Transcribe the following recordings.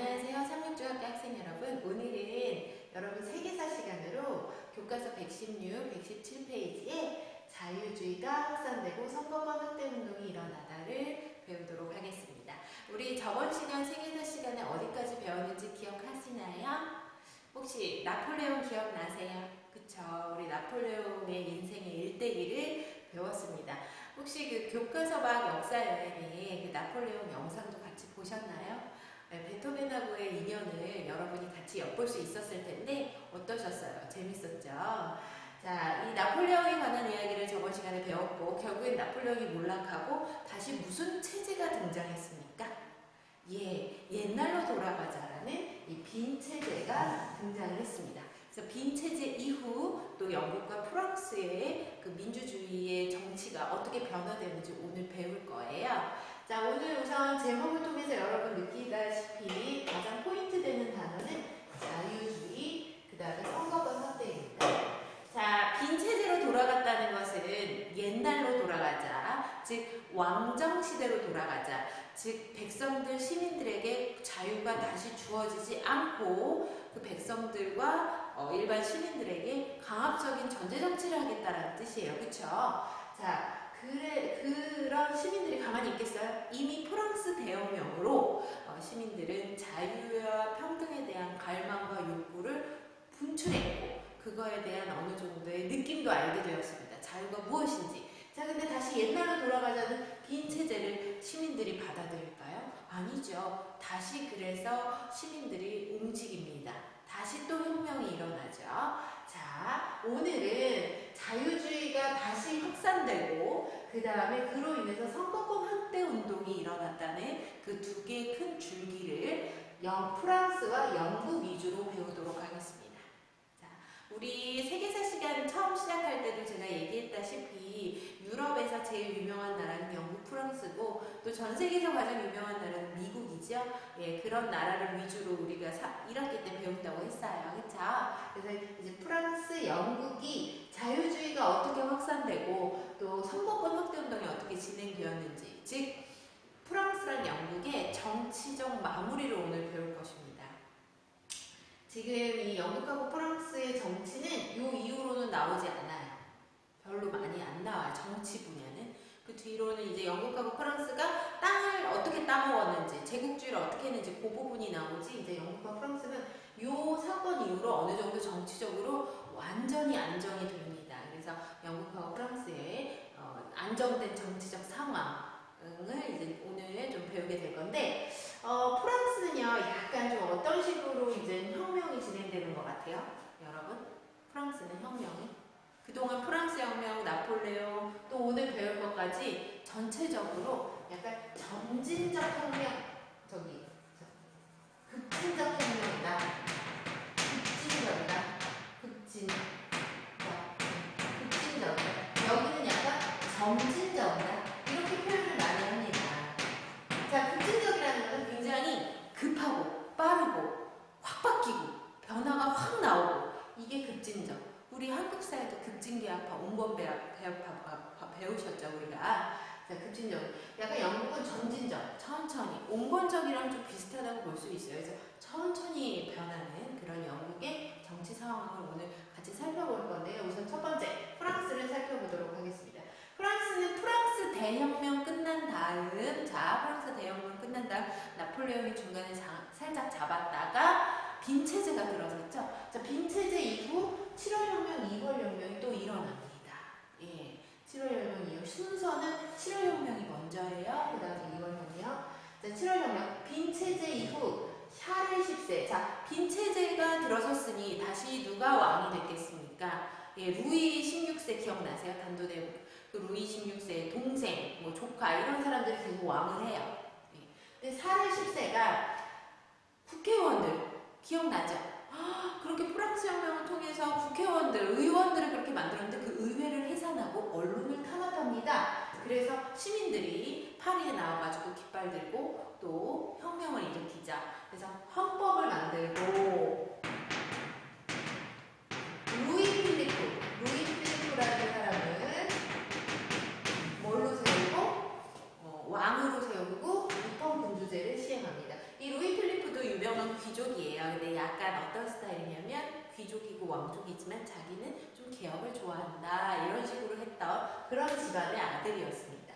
안녕하세요. 삼육중학교 학생 여러분. 오늘은 여러분 세계사 시간으로 교과서 116, 117페이지에 자유주의가 확산되고 선거권 확대 운동이 일어나다를 배우도록 하겠습니다. 우리 저번 시간 세계사 시간에 어디까지 배웠는지 기억하시나요? 혹시 나폴레옹 기억나세요? 그쵸? 우리 나폴레옹의 인생의 일대기를 배웠습니다. 혹시 그 교과서 막 역사 여행에 그 나폴레옹 영상도 같이 보셨나요? 네, 베토벤하고의 인연을 여러분이 같이 엿볼 수 있었을 텐데 어떠셨어요? 재밌었죠? 자, 이 나폴레옹에 관한 이야기를 저번 시간에 배웠고 결국엔 나폴레옹이 몰락하고 다시 무슨 체제가 등장했습니까? 예, 옛날로 돌아가자라는 이 빈 체제가 등장했습니다. 그래서 빈 체제 이후 또 영국과 프랑스의 그 민주주의의 정치가 어떻게 변화되는지 오늘 배울 거예요. 자, 오늘 우선 제목을 통해서 여러분 느끼다시피 가장 포인트 되는 단어는 자유주의, 그 다음에 선거권 확대입니다. 자, 빈 체제로 돌아갔다는 것은 옛날로 돌아가자, 즉 왕정시대로 돌아가자, 즉 백성들, 시민들에게 자유가 다시 주어지지 않고 그 백성들과 일반 시민들에게 강압적인 전제정치를 하겠다라는 뜻이에요. 그쵸? 자, 그런 시민들이 가만히 있겠어요? 이미 프랑스 대혁명으로 시민들은 자유와 평등에 대한 갈망과 욕구를 분출했고 그거에 대한 어느 정도의 느낌도 알게 되었습니다. 자유가 무엇인지. 자, 근데 다시 옛날로 돌아가자는 빈 체제를 시민들이 받아들일까요? 아니죠. 다시 그래서 시민들이 움직입니다. 다시 또 혁명이 일어나죠. 자, 오늘은 자유주의가 다시 확산되고 그 다음에 그로 인해서 선거권 확대 운동이 일어났다는 그 두 개의 큰 줄기를 프랑스와 영국 위주로 배우도록 하겠습니다. 자, 우리 세계사 시간 처음 시작할 때도 제가 얘기했다시피 유럽에서 제일 유명한 나라는 영국, 프랑스고 또 전 세계에서 가장 유명한 나라는 미국이죠. 예, 그런 나라를 위주로 우리가 1학기 때 배운다고 했어요. 그쵸? 그래서 이제 프랑스, 영국이 자유주의가 어떻게 확산되고 또 선거권 확대 운동이 어떻게 진행되었는지, 즉 프랑스랑 영국의 정치적 마무리를 오늘 배울 것입니다. 지금 이 영국하고 프랑스의 정치는 이 이후로는 나오지 않아요. 별로 많이 안 나와요. 정치 분야는. 그 뒤로는 이제 영국하고 프랑스가 땅을 어떻게 따먹었는지, 제국주의를 어떻게 했는지 그 부분이 나오지, 이제 영국과 프랑스는 이 사건 이후로 어느 정도 정치적으로 완전히 안정이 됩니다. 그래서 영국하고 프랑스의 안정된 정치적 상황을 이제 오늘 좀 배우게 될 건데, 프랑스는요, 약간 좀 어떤 식으로 이제 혁명이 진행되는 것 같아요? 여러분? 프랑스는 혁명이? 그동안 프랑스 혁명, 나폴레옹, 또 오늘 배울 것까지 전체적으로 약간 점진적 혁명, 급진적 혁명이다. 급진적이다. 여기는 약간 점진적이다. 이렇게 표현을 많이 합니다. 자, 급진적이라는 것은 굉장히 급하고 빠르고 확 바뀌고 변화가 확 나오고 이게 급진적. 우리 한국사에도 급진계합파, 온건배합파 배우셨죠, 우리가. 자, 급진적. 약간 영국은 점진적, 천천히. 온건적이랑 좀 비슷하다고 볼 수 있어요. 그래서 천천히 변하는 그런 영국의 정치 상황을 오늘 같이 살펴볼 건데요. 우선 첫 번째, 프랑스를 살펴보도록 하겠습니다. 프랑스는 프랑스 대혁명 끝난 다음, 프랑스 대혁명 끝난 다음 나폴레옹이 중간에 살짝 잡았다가 빈 체제가 들어섰죠. 자, 빈 체제 이후 7월혁명, 2월혁명이 또 일어납니다. 예, 7월혁명 이후 순서는 7월혁명이 먼저예요. 그 다음에 2월혁명. 자, 7월혁명, 빈 체제 이후 샤를 10세. 자, 빈 체제가 들어섰으니 다시 누가 왕이 됐겠습니까? 예, 루이 16세 기억나세요? 단도대 그 루이 16세의 동생, 뭐 조카 이런 사람들이 계속 왕을 해요. 예. 근데 샤를 10세가 국회의원들 기억나죠? 그렇게 프랑스 혁명을 통해서 국회의원들, 의원들을 그렇게 만들었는데 그 의회를 해산하고 언론을 탄압합니다. 그래서 시민들이 파리에 나와가지고 깃발 들고 또 혁명을 일으키자. 그래서 헌법을 만들고 루이 필리프라는 사람을 뭘로 세우고 왕으로 세우고 입헌군주제를 시행합니다. 이 루이 필리프도 유명한 근데 약간 어떤 스타일이냐면 귀족이고 왕족이지만 자기는 좀 개혁을 좋아한다 이런 식으로 했던 그런 집안의 아들이었습니다.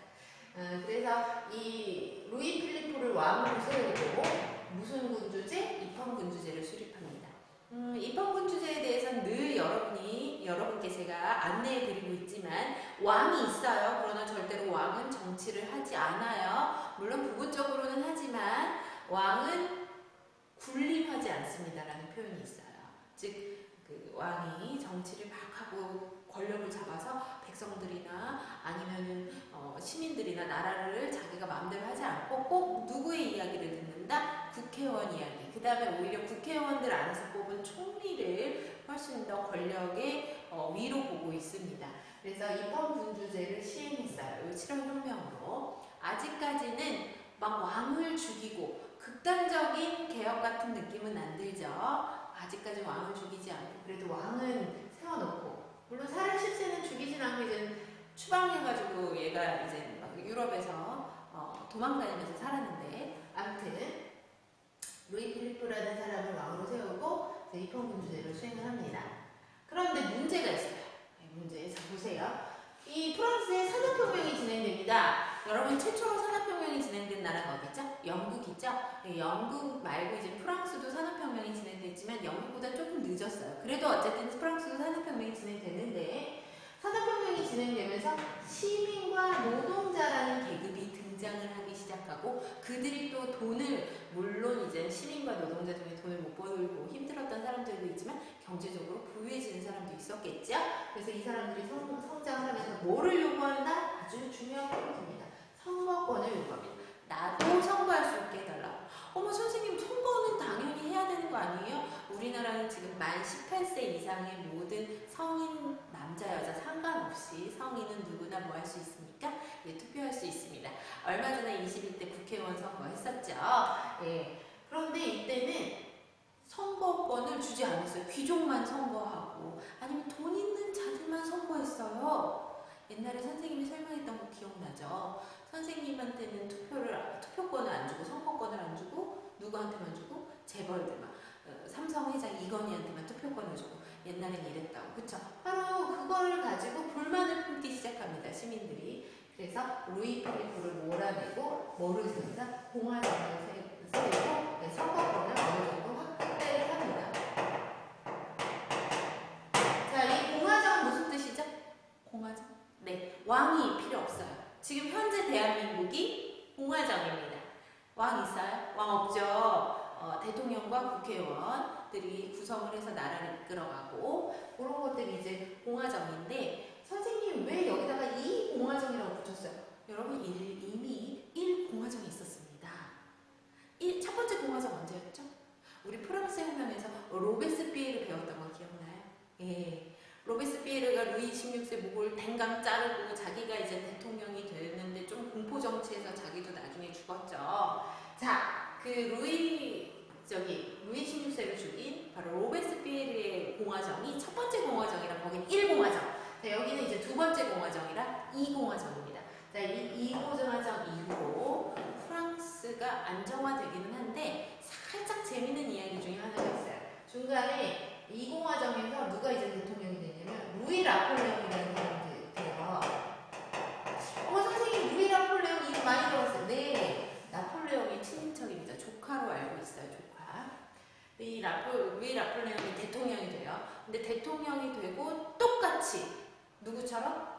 그래서 이 루이 필리포를 왕으로 세우고 무슨 군주제? 입헌군주제를 수립합니다. 입헌군주제에 대해서는 늘 여러분께 제가 안내해드리고 있지만 왕이 있어요. 그러나 절대로 왕은 정치를 하지 않아요. 물론 부분적으로는 하지만 왕은 군림하지 않습니다라는 표현이 있어요. 즉 그 왕이 정치를 막 하고 권력을 잡아서 백성들이나 아니면은 시민들이나 나라를 자기가 마음대로 하지 않고 꼭 누구의 이야기를 듣는다? 국회의원 이야기. 그 다음에 오히려 국회의원들 안에서 뽑은 총리를 훨씬 더 권력의 위로 보고 있습니다. 그래서 입헌군주제를 시행했어요. 이 7월 혁명으로. 아직까지는 막 왕을 죽이고 극단적인 개혁 같은 느낌은 안 들죠. 아직까지 왕을 죽이지 않고 그래도 왕은 세워놓고 물론 사라 10세는 죽이진 않고 이제 추방해가지고 얘가 이제 막 유럽에서 도망다니면서 살았는데 아무튼 루이 필리포라는 사람을 왕으로 세우고 입헌군주제를 수행을 합니다. 그런데 문제가 있어요. 문제 자 보세요. 이 프랑스의 산업혁명이 진행됩니다. 여러분 최초로 산업혁명이 진행된 나라가 어디죠? 영국이죠? 영국 말고 이제 프랑스도 산업혁명이 진행됐지만 영국보다 조금 늦었어요. 그래도 어쨌든 프랑스도 산업혁명이 진행됐는데 산업혁명이 진행되면서 시민과 노동자라는 계급이 등장을 하기 시작하고 그들이 또 돈을 물론 이제 시민과 노동자 중에 돈을 못 벌고 힘들었던 사람들도 있지만 경제적으로 부유해지는 사람도 있었겠죠. 그래서 이 사람들이 성장을 하면서 뭐를 요구한다? 아주 중요한 포인트입니다. 선거권을 요구합니다. 나도 선거할 수 있게 해달라. 어머 선생님 선거는 당연히 해야 되는 거 아니에요? 우리나라는 지금 만 18세 이상의 모든 성인 남자 여자 상관없이 성인은 누구나 뭐 할 수 있습니까? 예, 투표할 수 있습니다. 얼마 전에 21대 국회의원 선거 했었죠. 예. 그런데 이때는 선거권을 주지 않았어요. 귀족만 선거하고 아니면 돈 있는 자들만 선거했어요. 옛날에 선생님이 설명했던 거 기억나죠? 선생님한테는 투표권을 안 주고 선거권을 안 주고 누구한테만 주고 재벌들 막 삼성 회장 이건희한테만 투표권을 주고 옛날엔 이랬다고 그쵸? 바로 그거를 가지고 불만을 품기 시작합니다. 시민들이. 그래서 루이 필리포를 몰아내고 뭐를 세우자? 공화정을 세우고 선거권을 어느 정도 확대를 합니다. 자, 이 공화정 무슨 뜻이죠? 공화정? 네, 왕이 필요 없어요. 지금 현재 대한민국이 공화정입니다. 왕 있어요? 왕 없죠. 대통령과 국회의원들이 구성을 해서 나라를 이끌어가고 그런 것들이 이제 공화정인데 선생님 왜 여기다가 이 공화정이라고 붙였어요? 여러분 이미 1공화정이 있었습니다. 첫 번째 공화정 언제였죠? 우리 프랑스 혁명에서 로베스피에르 배웠던 거 기억나요? 예. 로베스피에르가 루이 16세 목을 댕강 자르고 자기가 이제 대통령이 됐는데 좀 공포 정치에서 자기도 나중에 죽었죠. 자, 그 루이 16세를 죽인 바로 로베스피에르의 공화정이 첫 번째 공화정이라 거긴 1공화정. 자, 여기는 이제 두 번째 공화정이라 2공화정입니다. 자, 이 2공화정 이후로 프랑스가 안정화되기는 한데 살짝 재밌는 이야기 중에 하나가 있어요. 중간에 2공화정에서 누가 이제 대통령이 됐냐면 루이 라폴레옹이라는 사람이 돼요. 어머 선생님 루이 라폴레옹 이름 많이 들어봤어요. 네, 나폴레옹의 친인척입니다. 조카로 알고 있어요. 조카. 이 루이 라폴레옹이 대통령이 돼요. 근데 대통령이 되고 똑같이 누구처럼?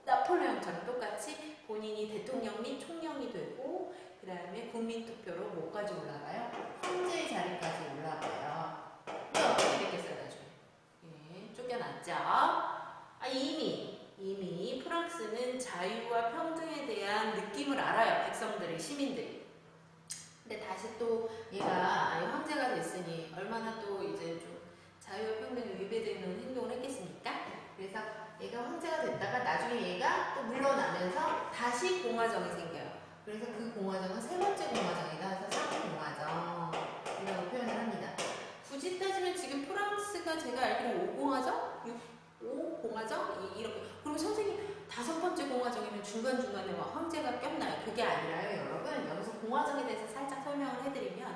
나폴레옹처럼 똑같이 본인이 대통령 및 총령이 되고 그 다음에 국민투표로 뭐까지 올라가요? 황제의 자리까지 올라가요. 근데 어떻게 됐겠어요 나중에? 예, 쫓겨났죠. 이미 프랑스는 자유와 평등에 대한 느낌을 알아요. 백성들이 시민들이. 근데 다시 또 얘가 황제가 됐으니 얼마나 또 이제 좀 자유와 평등에 위배되는 행동을 했겠습니까? 그래서 얘가 황제가 됐다가 나중에 얘가 또 물러나면서 다시 공화정이 생겨요. 그래서 그 공화정은 세 번째 공화정이다 해서 3공화정이라고 표현을 합니다. 굳이 따지면 지금 프랑스가 제가 알기로 5공화정? 5공화정? 이렇게. 그리고 선생님 다섯 번째 공화정이면 중간중간에 막 황제가 꼈나요? 그게 아니라요 여러분. 여기서 공화정에 대해서 살짝 설명을 해드리면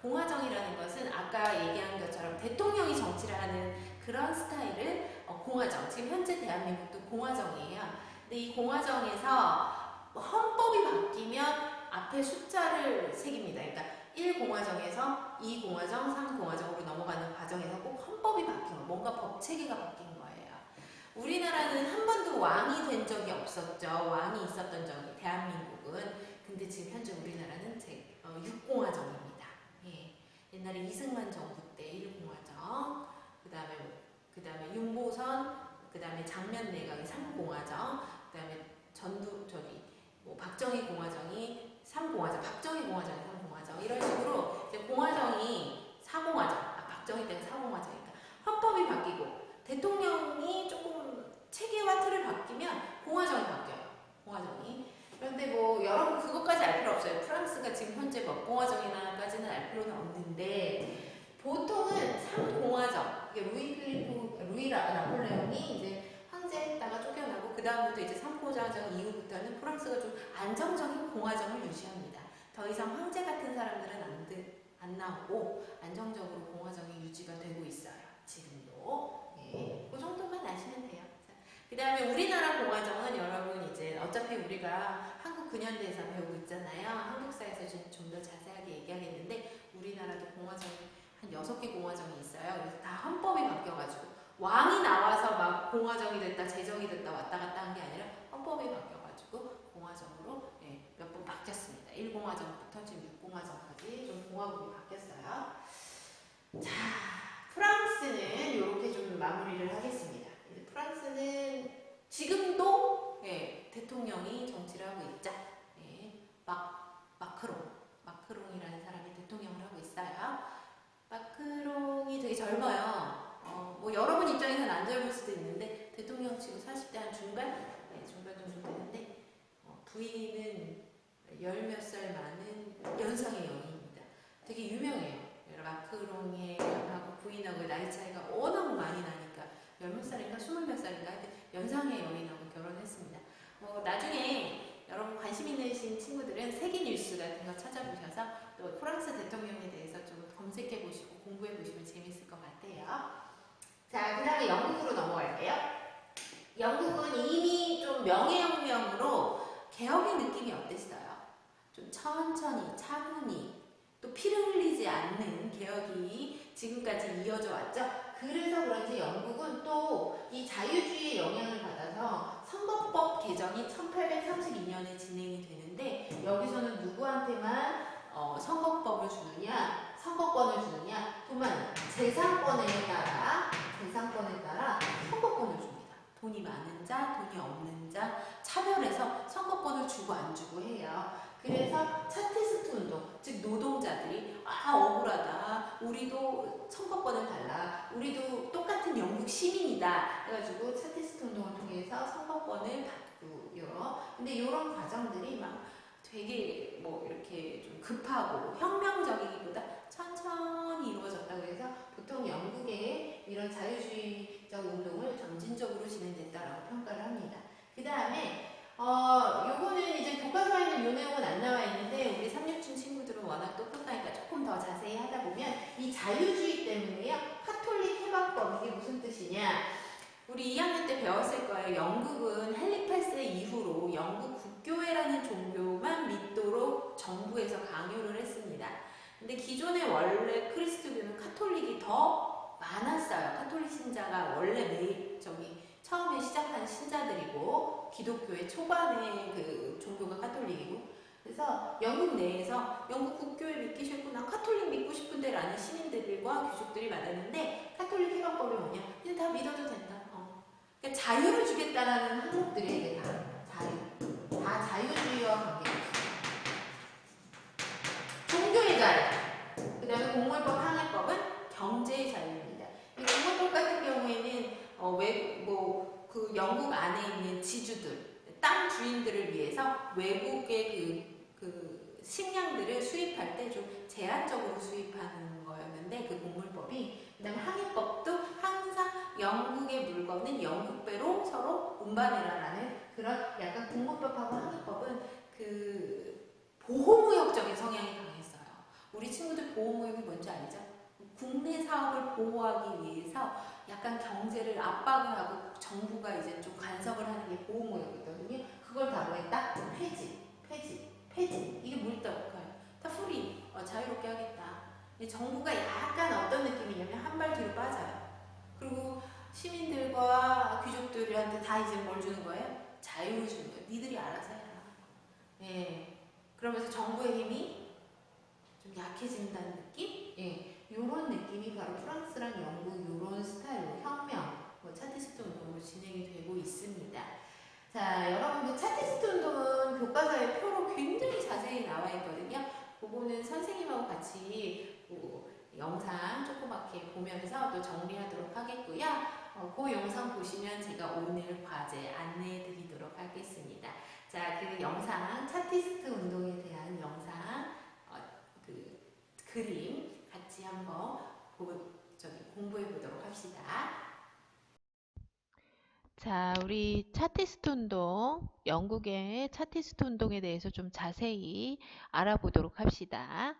공화정이라는 것은 아까 얘기한 것처럼 대통령이 정치를 하는 그런 스타일을 공화정, 지금 현재 대한민국도 공화정이에요. 근데 이 공화정에서 헌법이 바뀌면 앞에 숫자를 새깁니다. 그러니까 1공화정에서 2공화정, 3공화정으로 넘어가는 과정에서 꼭 헌법이 바뀌는 거예요. 뭔가 법 체계가 바뀐 거예요. 우리나라는 한 번도 왕이 된 적이 없었죠. 왕이 있었던 적이 대한민국은. 근데 지금 현재 우리나라는 6공화정입니다. 예. 옛날에 이승만 정부 때 1공화정, 그 다음에 윤보선, 그 다음에 장면 내각이 3공화정, 그 다음에 박정희 공화정이 3공화정, 박정희 공화정이 3공화정, 이런 식으로 이제 공화정이 4공화정, 박정희 때는 4공화정이니까 헌법이 바뀌고 대통령이 조금 체계와 틀을 바뀌면 공화정이 바뀌어요. 공화정이. 그런데 뭐 여러분 그것까지 알 필요 없어요. 프랑스가 지금 현재 뭐 공화정이나까지는 알 필요는 없는데 보통은 3공화정, 루이 나폴레옹이 이제 황제했다가 쫓겨나고 그 다음부터 이제 3공화정 이후부터는 프랑스가 좀 안정적인 공화정을 유지합니다. 더 이상 황제 같은 사람들은 안 나오고 안정적으로 공화정이 유지가 되고 있어요. 지금도. 예, 그 정도만 아시면 돼요. 그 다음에 우리나라 공화정은 여러분 이제 어차피 우리가 한국 근현대에서 배우고 있잖아요. 한국사에서 좀 더 자세하게 얘기하겠는데 우리나라도 공화정이 한 6개 공화정이 있어요. 그래서 다 헌법이 바뀌어가지고 왕이 나와서 막 공화정이 됐다 제정이 됐다 왔다 갔다 한 게 아니라 헌법이 바뀌어가지고 공화정으로 몇 번 바뀌었습니다. 1공화정부터 지금 6공화정까지 좀 공화국이 바뀌었어요. 자, 프랑스는 이렇게 좀 마무리를 하겠습니다. 프랑스는 지금도 대통령이 정치를 하고 있죠. 마크롱이라는 사람이 대통령을 하고 있어요. 마크롱이 되게 젊어요. 뭐 여러분 입장에서는 안 젊을 수도 있는데 대통령 치고 40대 한 중반? 중반 정도 되는데 부인은 10몇 살 많은 연상의 여인입니다. 되게 유명해요. 마크롱하고 부인하고 나이 차이가 워낙 많이 나니까 10몇 살인가 20몇 살인가 연상의 여인하고 결혼했습니다. 나중에 여러분 관심 있으신 친구들은 세계뉴스 같은 거 찾아보셔서 또 프랑스 대통령에 대해서 좀 검색해 보시고 공부해 보시면 재밌을 것 같아요. 자, 그 다음에 영국으로 넘어갈게요. 영국은 이미 좀 명예혁명으로 개혁의 느낌이 어땠어요? 좀 천천히 차분히 또 피를 흘리지 않는 개혁이 지금까지 이어져 왔죠. 그래서 그런지 영국은 또 이 자유주의의 영향을 받아서 선거법 개정이 1832년에 진행이 되는데 여기서는 누구한테만 선거법을 주느냐, 선거권을 주느냐, 또한 재산권에 따라 선거권을 줍니다. 돈이 많은 자, 돈이 없는 자 차별해서 선거권을 주고 안 주고 해요. 그래서 차티스트 운동, 즉 노동자들이 억울하다, 우리도 선거권을 달라, 우리도 똑같은 영국 시민이다 해가지고 차티스트 운동을 통해서 선거권을 받고요. 근데 이런 과정들이 막 되게 뭐 이렇게 좀 급하고 혁명적이기보다 천천히 이루어졌다고 해서 보통 영국의 이런 자유주의적 운동을 점진적으로 진행됐다라고 평가를 합니다. 그 다음에 요거는 이제 교과서에 있는 요 내용은 안 나와 있는데 우리 367 친구들은 워낙 똑똑하니까 조금 더 자세히 하다 보면 이 자유주의 때문에요. 카톨릭 해방법 이게 무슨 뜻이냐? 우리 2학년 때 배웠을 거예요. 영국은 헨리 8세 이후로 영국 국교회라는 종교만 믿도록 정부에서 강요를 했습니다. 근데 기존에 원래 그리스도교는 카톨릭이 더 많았어요. 카톨릭 신자가 원래 처음에 시작한 신자들이고 기독교의 초반에 그 종교가 카톨릭이고 그래서 영국 내에서 영국 국교회 믿기 싫고 난 카톨릭 믿고 싶은데 라는 시민들과 귀족들이 많았는데 카톨릭 해방법이 뭐냐? 그냥 다 믿어도 된다. 그러니까 자유를 주겠다라는 항목들이 이게 다 자유주의와 관계있습니다. 종교의 자유, 그 다음에 공물법 항해법은 경제의 자유입니다. 이 공물법 같은 경우에는 그 영국 안에 있는 지주들, 땅 주인들을 위해서 외국의 그 식량들을 수입할 때 좀 제한적으로 수입하는 거였는데 그 공물법이 그다음에 항해법도 항상 영국의 물건은 영국배로 서로 운반해라라는 그런 약간 공물법하고 항해법은 그 보호무역적인 성향이 강했어요. 우리 친구들 보호무역이 뭔지 알죠? 국내 사업을 보호하기 위해서 약간 경제를 압박을 하고 정부가 이제 좀 간섭을 하는 게 보호무역이거든요. 그걸 바로 했다? 폐지. 이게 뭘 떠올까요? 다 프리, 자유롭게 하겠다. 정부가 약간 어떤 느낌이냐면 한 발 뒤로 빠져요. 그리고 시민들과 귀족들한테 다 이제 뭘 주는 거예요? 자유를 주는 거예요. 니들이 알아서 해라. 예. 그러면서 정부의 힘이 좀 약해진다는 느낌? 예. 요런 느낌이 바로 프랑스랑 영국 요런 스타일로 혁명, 차티스트 운동으로 진행이 되고 있습니다. 자, 여러분들 차티스트 운동은 교과서에 표로 굉장히 자세히 나와 있거든요. 그거는 선생님하고 같이 영상 조그맣게 보면서 또 정리하도록 하겠고요. 그 영상 보시면 제가 오늘 과제 안내해 드리도록 하겠습니다. 자, 그 영상, 차티스트 운동에 대한 영상, 그 그림 같이 한번 공부해 보도록 합시다. 자, 우리 차티스트 운동, 영국의 차티스트 운동에 대해서 좀 자세히 알아보도록 합시다.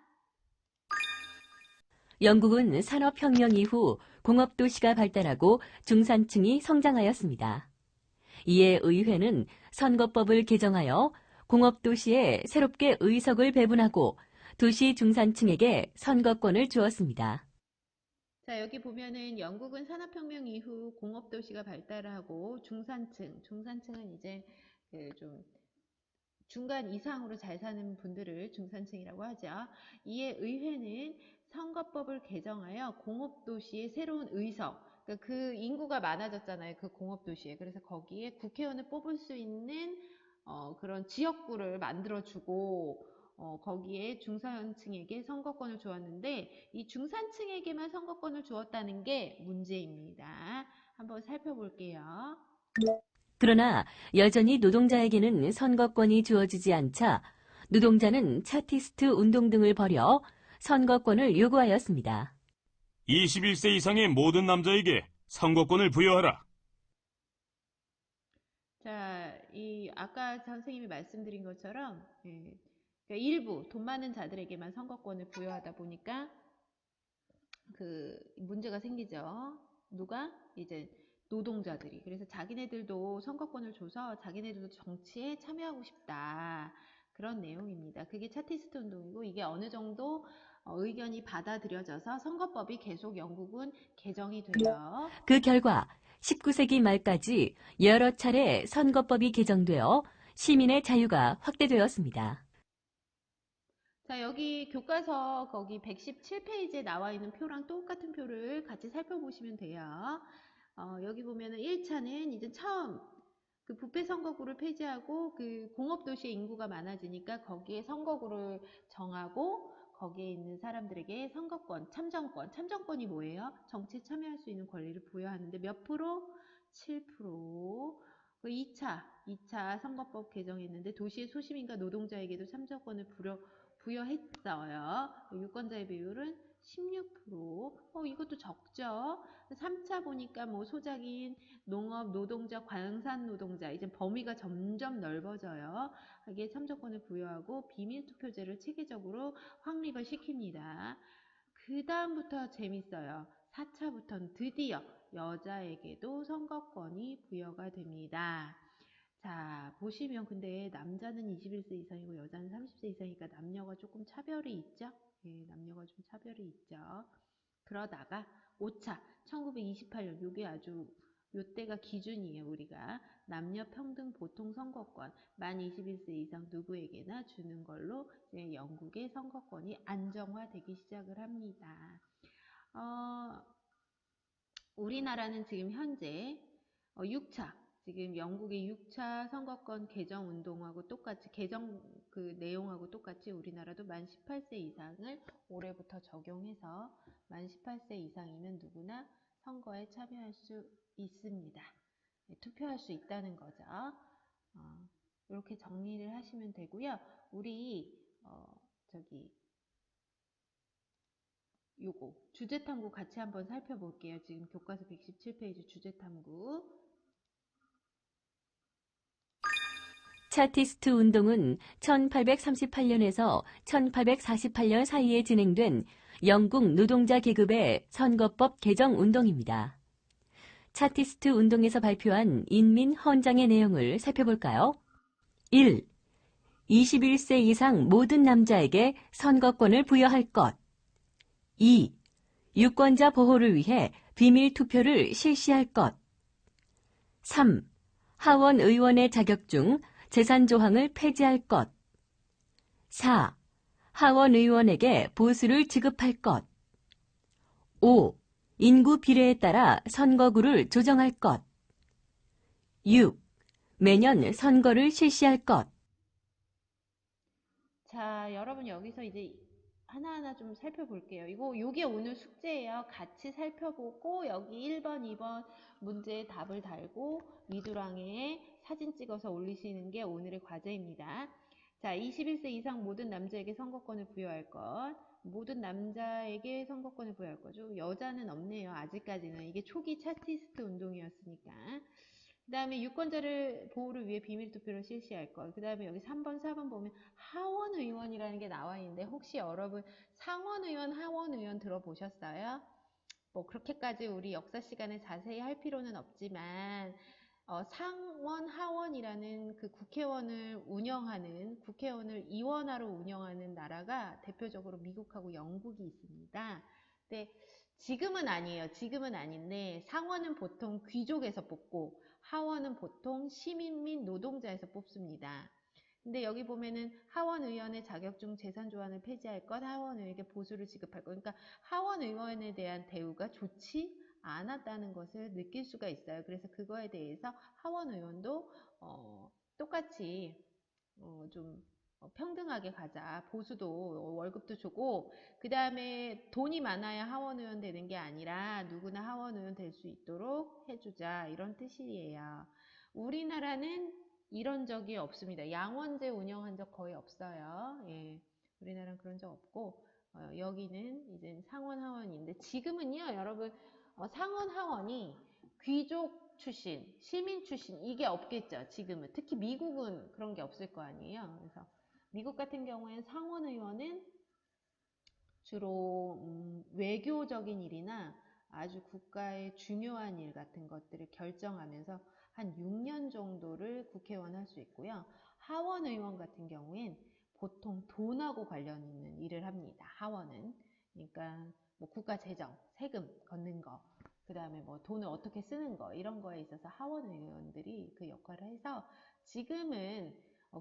영국은 산업혁명 이후 공업도시가 발달하고 중산층이 성장하였습니다. 이에 의회는 선거법을 개정하여 공업도시에 새롭게 의석을 배분하고 도시 중산층에게 선거권을 주었습니다. 자, 여기 보면은 영국은 산업혁명 이후 공업도시가 발달하고 중산층은 이제 좀 중간 이상으로 잘 사는 분들을 중산층이라고 하죠. 이에 의회는 선거법을 개정하여 공업도시의 새로운 의석, 그러니까 그 인구가 많아졌잖아요. 그 공업도시에. 그래서 거기에 국회의원을 뽑을 수 있는 그런 지역구를 만들어주고 거기에 중산층에게 선거권을 주었는데 이 중산층에게만 선거권을 주었다는 게 문제입니다. 한번 살펴볼게요. 그러나 여전히 노동자에게는 선거권이 주어지지 않자 노동자는 차티스트 운동 등을 벌여 선거권을 요구하였습니다. 21세 이상의 모든 남자에게 선거권을 부여하라. 자, 아까 선생님이 말씀드린 것처럼, 그러니까 일부 돈 많은 자들에게만 선거권을 부여하다 보니까 문제가 생기죠. 누가? 이제 노동자들이. 그래서 자기네들도 선거권을 줘서 자기네들도 정치에 참여하고 싶다. 그런 내용입니다. 그게 차티스트 운동이고 이게 어느 정도 의견이 받아들여져서 선거법이 계속 영국은 개정이 돼요. 그 결과 19세기 말까지 여러 차례 선거법이 개정되어 시민의 자유가 확대되었습니다. 자, 여기 교과서 거기 117페이지에 나와 있는 표랑 똑같은 표를 같이 살펴보시면 돼요. 여기 보면은 1차는 이제 처음 그 부패 선거구를 폐지하고 그 공업도시의 인구가 많아지니까 거기에 선거구를 정하고 거기에 있는 사람들에게 선거권, 참정권이 뭐예요? 정치에 참여할 수 있는 권리를 부여하는데 몇 프로? 7%. 그 2차 선거법 개정했는데 도시의 소시민과 노동자에게도 참정권을 부여했어요. 유권자의 비율은 16%. 이것도 적죠. 3차 보니까 뭐 소작인, 농업, 노동자, 광산 노동자 이제 범위가 점점 넓어져요. 이게 참정권을 부여하고 비밀투표제를 체계적으로 확립을 시킵니다. 그 다음부터 재밌어요. 4차부터는 드디어 여자에게도 선거권이 부여가 됩니다. 자, 보시면 근데 남자는 21세 이상이고 여자는 30세 이상이니까 남녀가 조금 차별이 있죠? 예, 남녀가 좀 차별이 있죠. 그러다가 5차, 1928년, 요게 아주 요때가 기준이에요. 우리가 남녀 평등 보통 선거권 만 21세 이상 누구에게나 주는 걸로 이제 영국의 선거권이 안정화되기 시작을 합니다. 우리나라는 지금 현재 6차 지금 영국의 6차 선거권 개정 운동하고 똑같이 개정 그 내용하고 똑같이 우리나라도 만 18세 이상을 올해부터 적용해서 만 18세 이상이면 누구나 선거에 참여할 수 있습니다. 네, 투표할 수 있다는 거죠. 이렇게 정리를 하시면 되고요. 우리 요거 주제탐구 같이 한번 살펴볼게요. 지금 교과서 117페이지 주제탐구. 차티스트 운동은 1838년에서 1848년 사이에 진행된 영국 노동자 계급의 선거법 개정 운동입니다. 차티스트 운동에서 발표한 인민 헌장의 내용을 살펴볼까요? 1. 21세 이상 모든 남자에게 선거권을 부여할 것. 2. 유권자 보호를 위해 비밀 투표를 실시할 것. 3. 하원 의원의 자격 중 재산 조항을 폐지할 것. 4. 하원 의원에게 보수를 지급할 것. 5. 인구 비례에 따라 선거구를 조정할 것. 6. 매년 선거를 실시할 것. 자, 여러분 여기서 이제 하나하나 좀 살펴볼게요. 요게 오늘 숙제예요. 같이 살펴보고 여기 1번, 2번 문제에 답을 달고 위두랑에 사진 찍어서 올리시는 게 오늘의 과제입니다. 자, 21세 이상 모든 남자에게 선거권을 부여할 것. 모든 남자에게 선거권을 부여할 거죠. 여자는 없네요. 아직까지는. 이게 초기 차티스트 운동이었으니까. 그 다음에 유권자를 보호를 위해 비밀투표를 실시할 것. 그 다음에 여기 3번, 4번 보면 하원의원이라는 게 나와 있는데 혹시 여러분 상원의원, 하원의원 들어보셨어요? 뭐 그렇게까지 우리 역사 시간에 자세히 할 필요는 없지만 상원, 하원이라는 그 국회의원을 운영하는, 국회의원을 의원화로 운영하는 나라가 대표적으로 미국하고 영국이 있습니다. 근데 지금은 아니에요. 지금은 아닌데 상원은 보통 귀족에서 뽑고 하원은 보통 시민 및 노동자에서 뽑습니다. 근데 여기 보면은 하원의원의 자격 중 재산 조항을 폐지할 것, 하원의원에게 보수를 지급할 것. 그러니까 하원의원에 대한 대우가 좋지 않았다는 것을 느낄 수가 있어요. 그래서 그거에 대해서 하원의원도 똑같이 좀 평등하게 가자. 보수도 월급도 주고 그 다음에 돈이 많아야 하원의원 되는 게 아니라 누구나 하원의원 될 수 있도록 해주자. 이런 뜻이에요. 우리나라는 이런 적이 없습니다. 양원제 운영한 적 거의 없어요. 예, 우리나라는 그런 적 없고 여기는 이제 상원 하원인데 지금은요 여러분 상원 하원이 귀족 출신, 시민 출신 이게 없겠죠. 지금은 특히 미국은 그런 게 없을 거 아니에요. 그래서 미국 같은 경우에는 상원 의원은 주로 외교적인 일이나 아주 국가의 중요한 일 같은 것들을 결정하면서 한 6년 정도를 국회의원 할 수 있고요. 하원 의원 같은 경우엔 보통 돈하고 관련 있는 일을 합니다. 하원은. 그러니까 뭐 국가 재정, 세금 걷는 거, 그 다음에 뭐 돈을 어떻게 쓰는 거 이런 거에 있어서 하원 의원들이 그 역할을 해서 지금은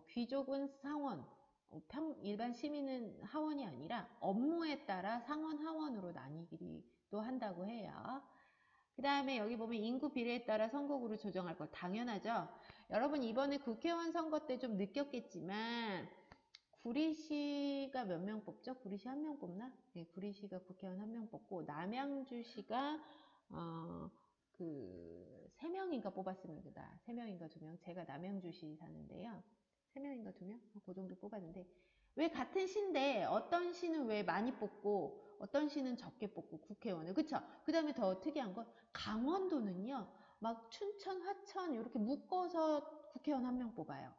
귀족은 상원, 일반 시민은 하원이 아니라 업무에 따라 상원, 하원으로 나뉘기도 한다고 해요. 그 다음에 여기 보면 인구 비례에 따라 선거구를 조정할 것 당연하죠. 여러분 이번에 국회의원 선거 때 좀 느꼈겠지만 구리시가 몇 명 뽑죠? 구리시 한 명 뽑나? 네, 구리시가 국회의원 한 명 뽑고 남양주시가 그 3명인가 뽑았습니다. 3명인가 2명. 제가 남양주시 사는데요. 3명인가 2명? 그 정도 뽑았는데 왜 같은 시인데 어떤 시는 왜 많이 뽑고 어떤 시는 적게 뽑고 국회의원을 그쵸? 그 다음에 더 특이한 건 강원도는요 막 춘천, 화천 이렇게 묶어서 국회의원 한 명 뽑아요.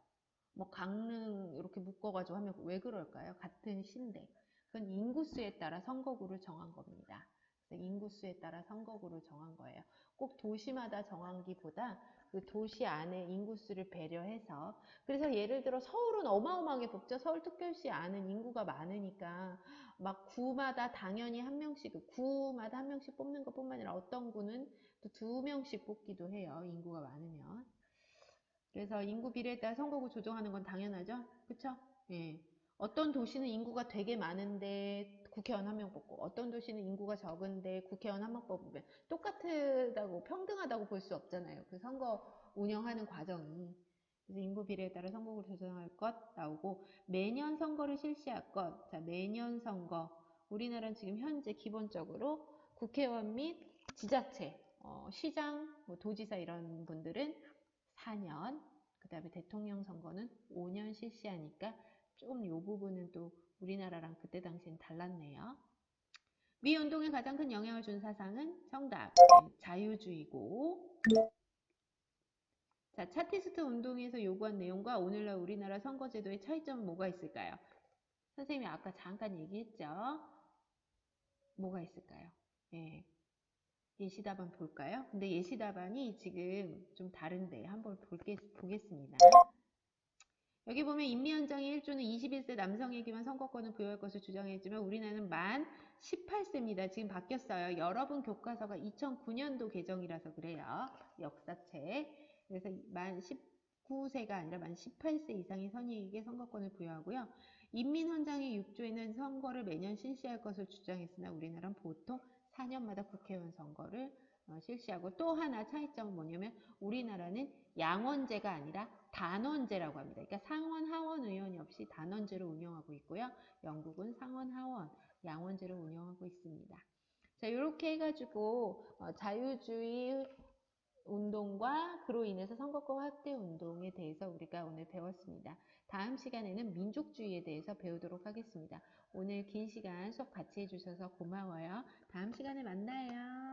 뭐 강릉 이렇게 묶어가지고 하면 왜 그럴까요? 같은 시인데 그건 인구수에 따라 선거구를 정한 겁니다. 그래서 인구수에 따라 선거구를 정한 거예요. 꼭 도시마다 정한기보다 그 도시 안에 인구수를 배려해서 그래서 예를 들어 서울은 어마어마하게 뽑죠. 서울특별시 안은 인구가 많으니까 막 구마다 당연히 한 명씩 구마다 한 명씩 뽑는 것뿐만 아니라 어떤 구는 또 2명씩 뽑기도 해요. 인구가 많으면. 그래서 인구 비례에 따라 선거구 조정하는 건 당연하죠. 그쵸? 예. 어떤 도시는 인구가 되게 많은데 국회의원 한 명 뽑고 어떤 도시는 인구가 적은데 국회의원 한 명 뽑으면 똑같다고 평등하다고 볼 수 없잖아요. 그 선거 운영하는 과정이. 그래서 인구 비례에 따라 선거구를 조정할 것 나오고 매년 선거를 실시할 것. 자, 매년 선거. 우리나라는 지금 현재 기본적으로 국회의원 및 지자체, 시장, 뭐 도지사 이런 분들은 4년, 그 다음에 대통령 선거는 5년 실시하니까 조금 이 부분은 또 우리나라랑 그때 당시엔 달랐네요. 미 운동에 가장 큰 영향을 준 사상은 정답, 자유주의고 자, 차티스트 운동에서 요구한 내용과 오늘날 우리나라 선거제도의 차이점은 뭐가 있을까요? 선생님이 아까 잠깐 얘기했죠? 뭐가 있을까요? 예. 예시답안 볼까요? 근데 예시답안이 지금 좀 다른데 한번 보겠습니다. 여기 보면 임미연정이 1조는 21세 남성에게만 선거권을 부여할 것을 주장했지만 우리나라는 만 18세입니다. 지금 바뀌었어요. 여러분 교과서가 2009년도 개정이라서 그래요. 역사책. 그래서 만 19세가 아니라 만 18세 이상의 선의에게 선거권을 부여하고요. 인민헌장의 6조에는 선거를 매년 실시할 것을 주장했으나 우리나라는 보통 4년마다 국회의원 선거를 실시하고 또 하나 차이점은 뭐냐면 우리나라는 양원제가 아니라 단원제라고 합니다. 그러니까 상원, 하원 의원이 없이 단원제를 운영하고 있고요. 영국은 상원, 하원, 양원제를 운영하고 있습니다. 자, 이렇게 해가지고 자유주의 운동과 그로 인해서 선거권 확대 운동에 대해서 우리가 오늘 배웠습니다. 다음 시간에는 민족주의에 대해서 배우도록 하겠습니다. 오늘 긴 시간 수업 같이 해주셔서 고마워요. 다음 시간에 만나요.